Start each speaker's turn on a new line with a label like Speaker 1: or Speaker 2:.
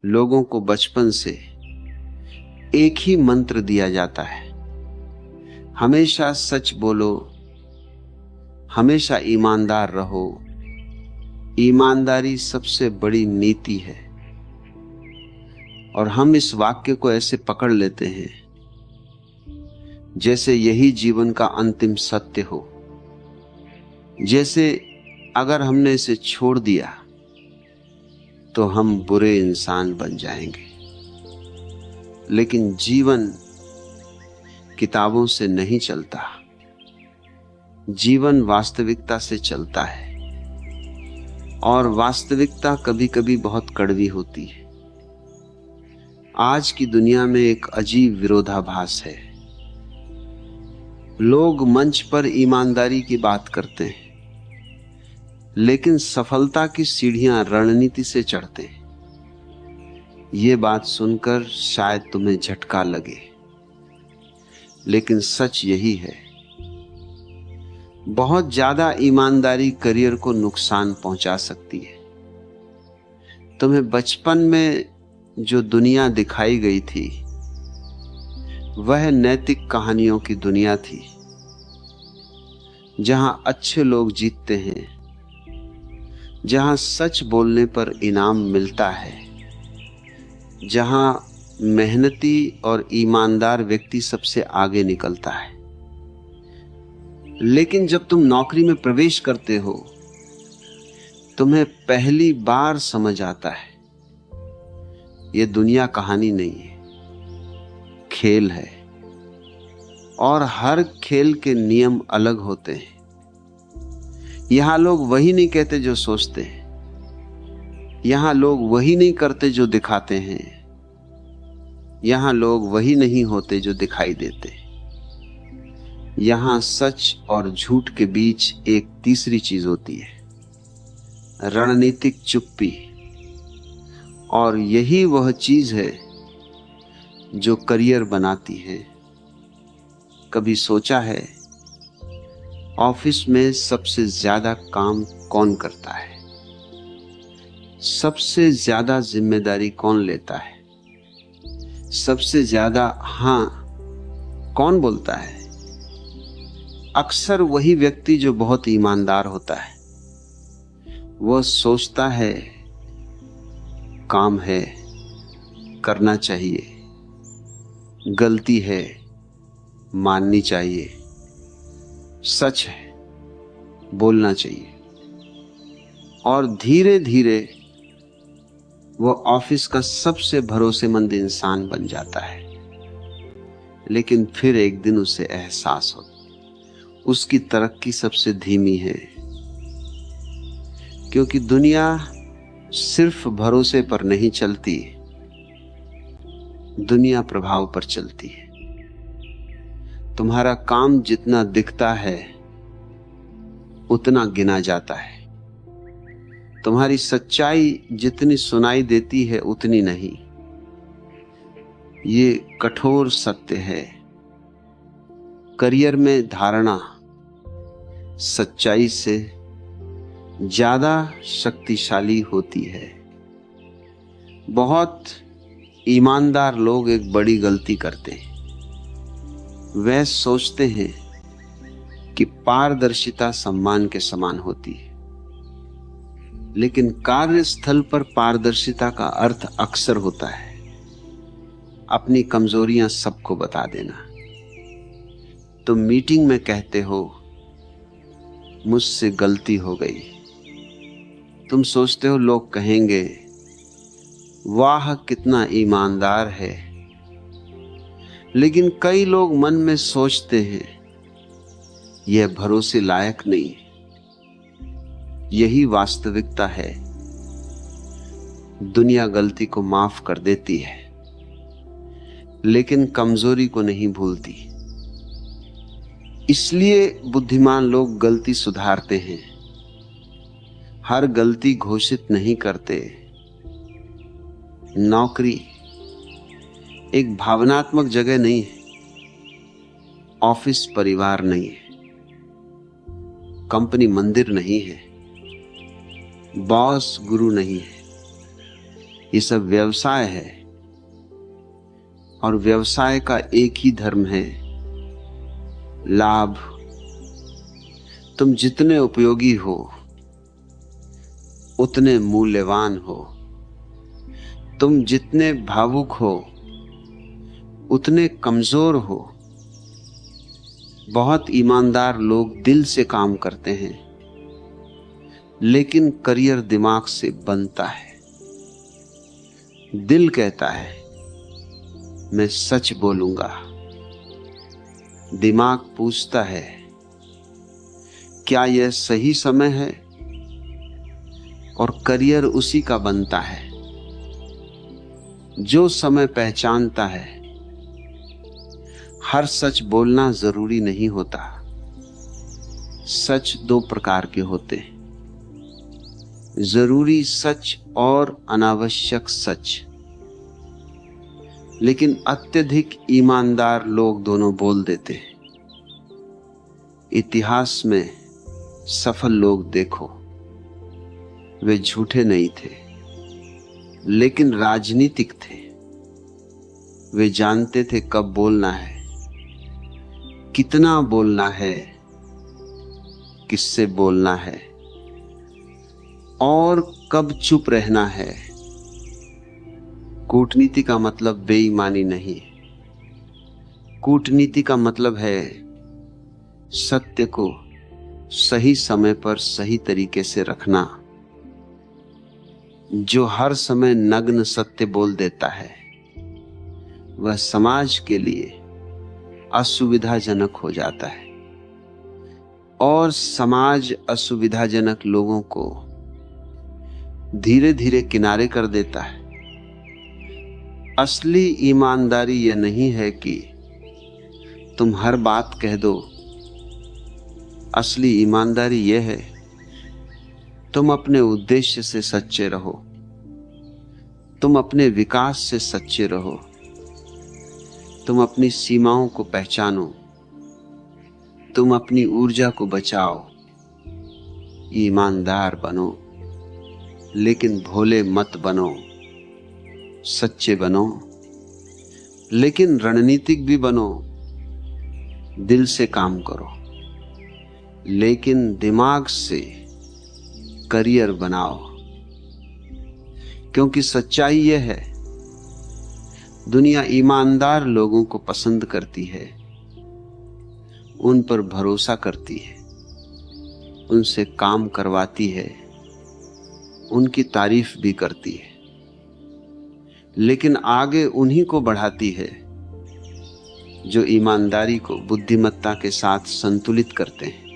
Speaker 1: लोगों को बचपन से एक ही मंत्र दिया जाता है, हमेशा सच बोलो, हमेशा ईमानदार रहो। ईमानदारी सबसे बड़ी नीति है। और हम इस वाक्य को ऐसे पकड़ लेते हैं जैसे यही जीवन का अंतिम सत्य हो, जैसे अगर हमने इसे छोड़ दिया तो हम बुरे इंसान बन जाएंगे। लेकिन जीवन किताबों से नहीं चलता, जीवन वास्तविकता से चलता है। और वास्तविकता कभी कभी बहुत कड़वी होती है। आज की दुनिया में एक अजीब विरोधाभास है। लोग मंच पर ईमानदारी की बात करते हैं, लेकिन सफलता की सीढ़ियां रणनीति से चढ़ते हैं। ये बात सुनकर शायद तुम्हें झटका लगे, लेकिन सच यही है। बहुत ज्यादा ईमानदारी करियर को नुकसान पहुंचा सकती है। तुम्हें बचपन में जो दुनिया दिखाई गई थी वह नैतिक कहानियों की दुनिया थी, जहां अच्छे लोग जीतते हैं, जहां सच बोलने पर इनाम मिलता है, जहां मेहनती और ईमानदार व्यक्ति सबसे आगे निकलता है। लेकिन जब तुम नौकरी में प्रवेश करते हो, तुम्हें पहली बार समझ आता है ये दुनिया कहानी नहीं है, खेल है। और हर खेल के नियम अलग होते हैं। यहां लोग वही नहीं कहते जो सोचते हैं, यहां लोग वही नहीं करते जो दिखाते हैं, यहां लोग वही नहीं होते जो दिखाई देते। यहां सच और झूठ के बीच एक तीसरी चीज होती है, रणनीतिक चुप्पी। और यही वह चीज है जो करियर बनाती है। कभी सोचा है ऑफिस में सबसे ज्यादा काम कौन करता है? सबसे ज्यादा जिम्मेदारी कौन लेता है? सबसे ज्यादा हां कौन बोलता है? अक्सर वही व्यक्ति जो बहुत ईमानदार होता है। वह सोचता है काम है, करना चाहिए, गलती है, माननी चाहिए, सच है, बोलना चाहिए। और धीरे धीरे वह ऑफिस का सबसे भरोसेमंद इंसान बन जाता है। लेकिन फिर एक दिन उसे एहसास होता उसकी तरक्की सबसे धीमी है, क्योंकि दुनिया सिर्फ भरोसे पर नहीं चलती, दुनिया प्रभाव पर चलती है। तुम्हारा काम जितना दिखता है उतना गिना जाता है। तुम्हारी सच्चाई जितनी सुनाई देती है उतनी नहीं। ये कठोर सत्य है। करियर में धारणा सच्चाई से ज्यादा शक्तिशाली होती है। बहुत ईमानदार लोग एक बड़ी गलती करते हैं। वह सोचते हैं कि पारदर्शिता सम्मान के समान होती है, लेकिन कार्यस्थल पर पारदर्शिता का अर्थ अक्सर होता है अपनी कमजोरियां सबको बता देना। तुम मीटिंग में कहते हो मुझसे गलती हो गई। तुम सोचते हो लोग कहेंगे वाह कितना ईमानदार है। लेकिन कई लोग मन में सोचते हैं यह भरोसे लायक नहीं। यही वास्तविकता है। दुनिया गलती को माफ कर देती है, लेकिन कमजोरी को नहीं भूलती। इसलिए बुद्धिमान लोग गलती सुधारते हैं, हर गलती घोषित नहीं करते। नौकरी एक भावनात्मक जगह नहीं है, ऑफिस परिवार नहीं है, कंपनी मंदिर नहीं है, बॉस गुरु नहीं है। ये सब व्यवसाय है, और व्यवसाय का एक ही धर्म है, लाभ। तुम जितने उपयोगी हो उतने मूल्यवान हो, तुम जितने भावुक हो उतने कमजोर हो। बहुत ईमानदार लोग दिल से काम करते हैं, लेकिन करियर दिमाग से बनता है। दिल कहता है मैं सच बोलूंगा, दिमाग पूछता है क्या यह सही समय है, और करियर उसी का बनता है। जो समय पहचानता है हर सच बोलना जरूरी नहीं होता। सच दो प्रकार के होते हैं, जरूरी सच और अनावश्यक सच। लेकिन अत्यधिक ईमानदार लोग दोनों बोल देते हैं। इतिहास में सफल लोग देखो, वे झूठे नहीं थे, लेकिन राजनीतिक थे। वे जानते थे कब बोलना है, कितना बोलना है, किससे बोलना है, और कब चुप रहना है। कूटनीति का मतलब बेईमानी नहीं, कूटनीति का मतलब है सत्य को सही समय पर सही तरीके से रखना। जो हर समय नग्न सत्य बोल देता है वह समाज के लिए असुविधाजनक हो जाता है, और समाज असुविधाजनक लोगों को धीरे धीरे किनारे कर देता है। असली ईमानदारी यह नहीं है कि तुम हर बात कह दो। असली ईमानदारी यह है तुम अपने उद्देश्य से सच्चे रहो, तुम अपने विकास से सच्चे रहो, तुम अपनी सीमाओं को पहचानो, तुम अपनी ऊर्जा को बचाओ। ईमानदार बनो, लेकिन भोले मत बनो। सच्चे बनो, लेकिन रणनीतिक भी बनो। दिल से काम करो, लेकिन दिमाग से करियर बनाओ। क्योंकि सच्चाई यह है, दुनिया ईमानदार लोगों को पसंद करती है, उन पर भरोसा करती है, उनसे काम करवाती है, उनकी तारीफ भी करती है, लेकिन आगे उन्हीं को बढ़ाती है जो ईमानदारी को बुद्धिमत्ता के साथ संतुलित करते हैं।